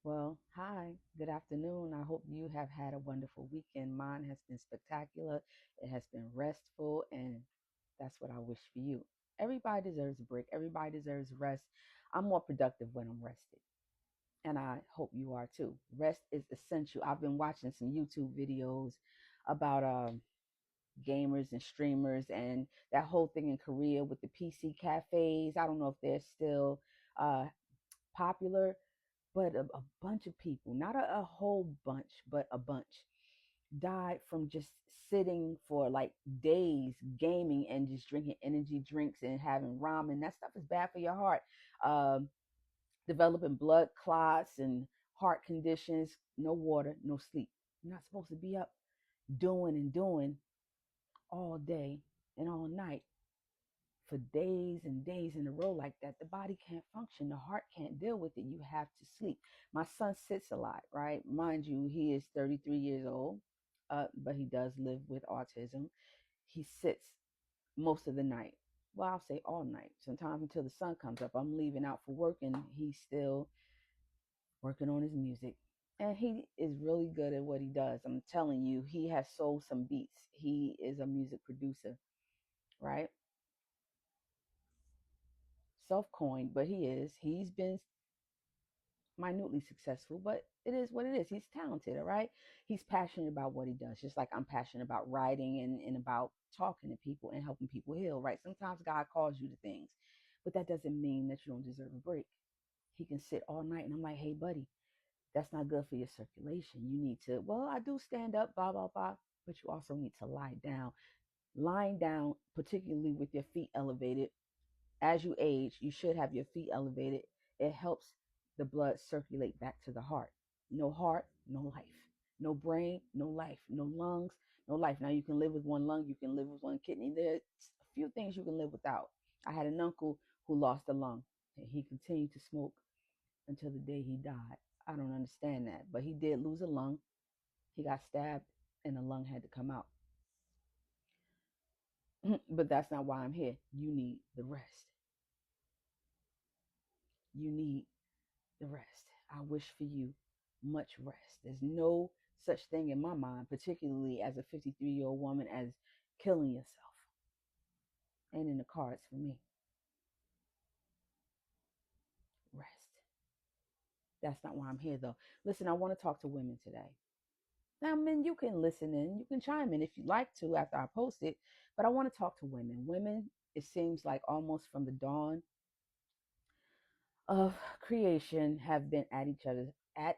Well, hi, good afternoon. I hope you have had a wonderful weekend. Mine has been spectacular. It has been restful, and that's what I wish for you. Everybody deserves a break, everybody deserves rest. I'm more productive when I'm rested, and I hope you are too. Rest is essential. I've been watching some YouTube videos about gamers and streamers and that whole thing in Korea with the PC cafes. I don't know if they're still uh, popular, but a bunch of people, not a whole bunch, but a bunch, died from just sitting for like days gaming and just drinking energy drinks and having ramen. That stuff is bad for your heart. Um, Developing blood clots and heart conditions, no water, no sleep. You're not supposed to be up doing and doing all day and all night for days and days in a row like that. The body can't function. The heart can't deal with it. You have to sleep. My son sits a lot, right? Mind you, he is 33 years old, but he does live with autism. He sits most of the night. Well, I'll say all night. Sometimes until the sun comes up. I'm leaving out for work and he's still working on his music. And he is really good at what he does. I'm telling you, he has sold some beats. He is a music producer, right? Self coined, but he is. He's been minutely successful, but it is what it is. He's talented, all right? He's passionate about what he does, just like I'm passionate about writing and about talking to people and helping people heal, right? Sometimes God calls you to things, but that doesn't mean that you don't deserve a break. He can sit all night, and I'm like, hey, buddy, that's not good for your circulation. You need to, well, I do stand up, blah, blah, blah, but you also need to lie down. Lying down, particularly with your feet elevated, as you age, you should have your feet elevated. It helps the blood circulate back to the heart. No heart, no life. No brain, no life. No lungs, no life. Now you can live with one lung, you can live with one kidney. There's a few things you can live without. I had an uncle who lost a lung, and he continued to smoke until the day he died. I don't understand that, but he did lose a lung. He got stabbed, and the lung had to come out. But that's not why I'm here. You need the rest. You need the rest. I wish for you much rest. There's no such thing in my mind, particularly as a 53-year-old woman, as killing yourself. Ain't in the cards for me. Rest. That's not why I'm here, though. Listen, I want to talk to women today. Now, men, you can listen in. You can chime in if you'd like to after I post it. But I want to talk to women. Women, it seems like almost from the dawn of creation, have been at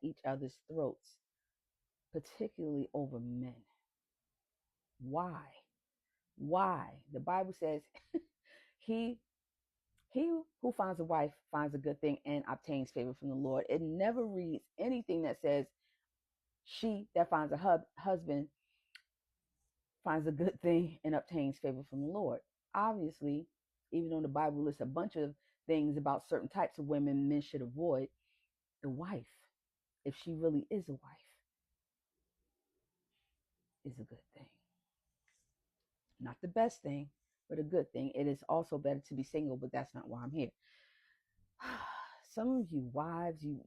each other's throats, particularly over men. Why? Why? The Bible says he he who finds a wife finds a good thing and obtains favor from the Lord. It never reads anything that says she that finds a husband finds a good thing and obtains favor from the Lord. Obviously, even though the Bible lists a bunch of things about certain types of women men should avoid, the wife, if she really is a wife, is a good thing. Not the best thing, but a good thing. It is also better to be single, but that's not why I'm here. Some of you wives, you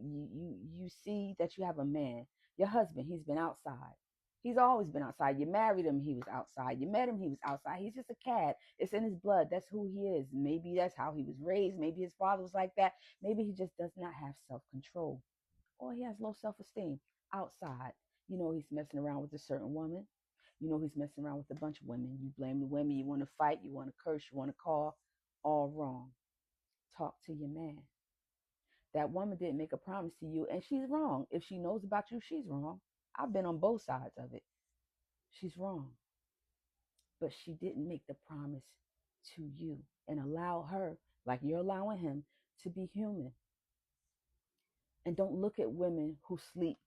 see that you have a man, your husband, he's been outside. He's always been outside. You married him, he was outside. You met him, he was outside. He's just a cat. It's in his blood. That's who he is. Maybe that's how he was raised. Maybe his father was like that. Maybe he just does not have self-control. Or he has low self-esteem. Outside, you know he's messing around with a certain woman. You know he's messing around with a bunch of women. You blame the women, you want to fight, you want to curse, you want to call. All wrong. Talk to your man. That woman didn't make a promise to you, and she's wrong. If she knows about you, she's wrong. I've been on both sides of it. She's wrong. But she didn't make the promise to you and allow her, like you're allowing him, to be human. And don't look at women who sleep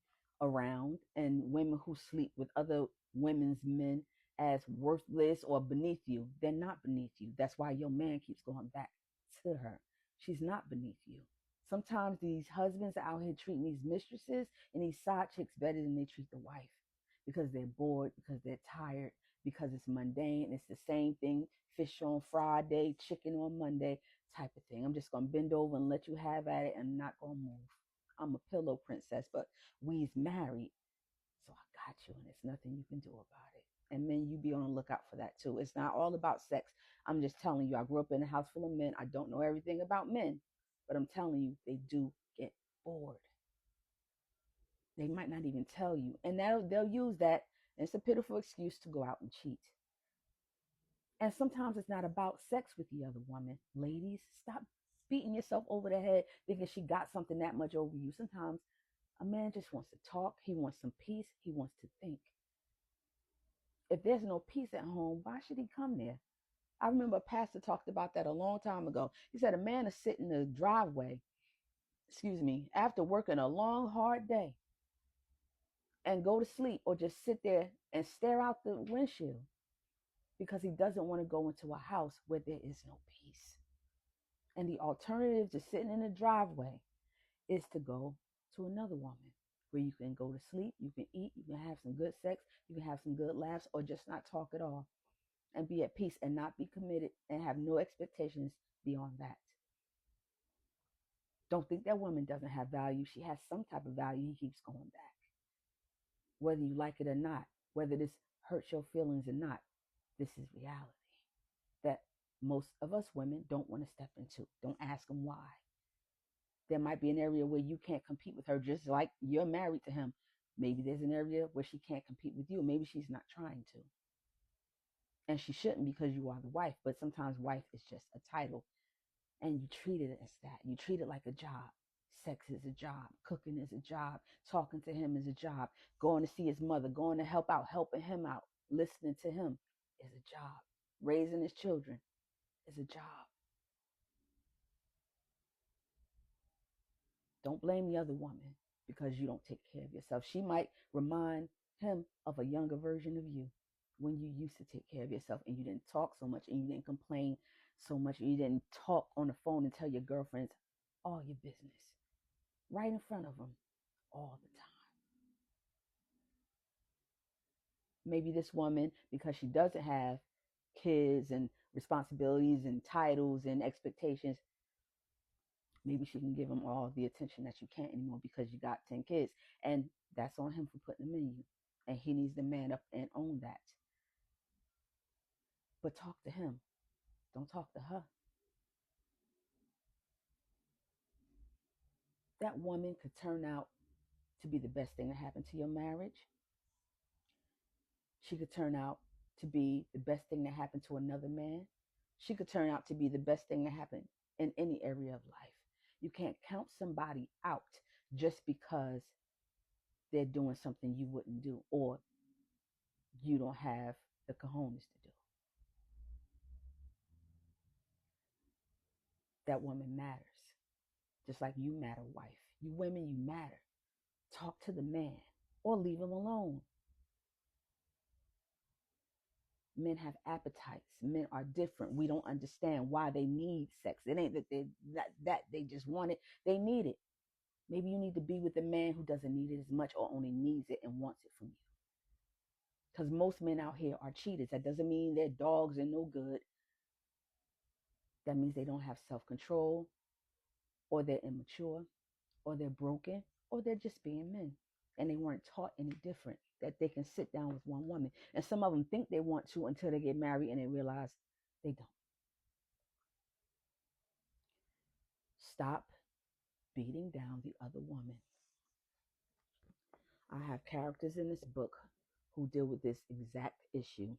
around and women who sleep with other women's men as worthless or beneath you. They're not beneath you. That's why your man keeps going back to her. She's not beneath you. Sometimes these husbands are out here treating these mistresses and these side chicks better than they treat the wife because they're bored, because they're tired, because it's mundane. It's the same thing, fish on Friday, chicken on Monday type of thing. I'm just going to bend over and let you have at it and I'm not going to move. I'm a pillow princess, but we's married. So I got you, and there's nothing you can do about it. And men, you be on the lookout for that too. It's not all about sex. I'm just telling you, I grew up in a house full of men. I don't know everything about men, but I'm telling you, they do get bored. They might not even tell you. And they'll use that. It's a pitiful excuse to go out and cheat. And sometimes it's not about sex with the other woman. Ladies, stop beating yourself over the head thinking she got something that much over you. Sometimes a man just wants to talk. He wants some peace. He wants to think. If there's no peace at home, why should he come there? I remember a pastor talked about that a long time ago. He said a man is sit in the driveway, after working a long, hard day and go to sleep or just sit there and stare out the windshield because he doesn't want to go into a house where there is no peace. And the alternative to sitting in the driveway is to go to another woman where you can go to sleep, you can eat, you can have some good sex, you can have some good laughs, or just not talk at all and be at peace and not be committed and have no expectations beyond that. Don't think that woman doesn't have value. She has some type of value. He keeps going back. Whether you like it or not, whether this hurts your feelings or not, this is reality that most of us women don't want to step into. Don't ask them why. There might be an area where you can't compete with her, just like you're married to him. Maybe there's an area where she can't compete with you. Maybe she's not trying to. And she shouldn't because you are the wife. But sometimes wife is just a title. And you treat it as that. You treat it like a job. Sex is a job. Cooking is a job. Talking to him is a job. Going to see his mother. Going to help out. Helping him out. Listening to him is a job. Raising his children is a job. Don't blame the other woman because you don't take care of yourself. She might remind him of a younger version of you when you used to take care of yourself and you didn't talk so much and you didn't complain so much and you didn't talk on the phone and tell your girlfriends all your business right in front of them all the time. Maybe this woman, because she doesn't have kids and responsibilities and titles and expectations, maybe she can give him all the attention that you can't anymore because you got 10 kids. And that's on him for putting them in you. And he needs to man up and own that. But talk to him. Don't talk to her. That woman could turn out to be the best thing that happened to your marriage. She could turn out to be the best thing that happened to another man. She could turn out to be the best thing that happened in any area of life. You can't count somebody out just because they're doing something you wouldn't do or you don't have the cojones to do. That woman matters. Just like you matter, wife. You women, you matter. Talk to the man or leave him alone. Men have appetites. Men are different. We don't understand why they need sex. It ain't that they just want it. They need it. Maybe you need to be with a man who doesn't need it as much or only needs it and wants it from you. Because most men out here are cheaters. That doesn't mean they're dogs and no good. That means they don't have self-control, or they're immature, or they're broken, or they're just being men. And they weren't taught any different, that they can sit down with one woman. And some of them think they want to until they get married and they realize they don't. Stop beating down the other woman. I have characters in this book who deal with this exact issue.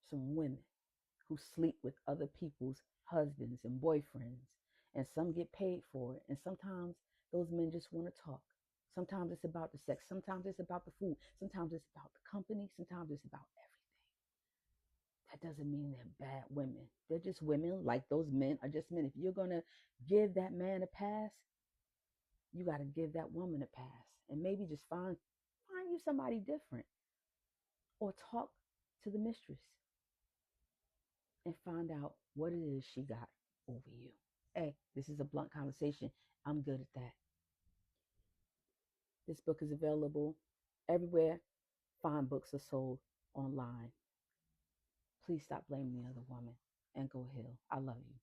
Some women who sleep with other people's husbands and boyfriends, and some get paid for it. And sometimes those men just want to talk. Sometimes it's about the sex. Sometimes it's about the food. Sometimes it's about the company. Sometimes it's about everything. That doesn't mean they're bad women. They're just women, like those men are just men. If you're going to give that man a pass, you got to give that woman a pass. And maybe just find you somebody different. Or talk to the mistress and find out what it is she got over you. Hey, this is a blunt conversation. I'm good at that. This book is available everywhere fine books are sold online. Please stop blaming the other woman and go heal. I love you.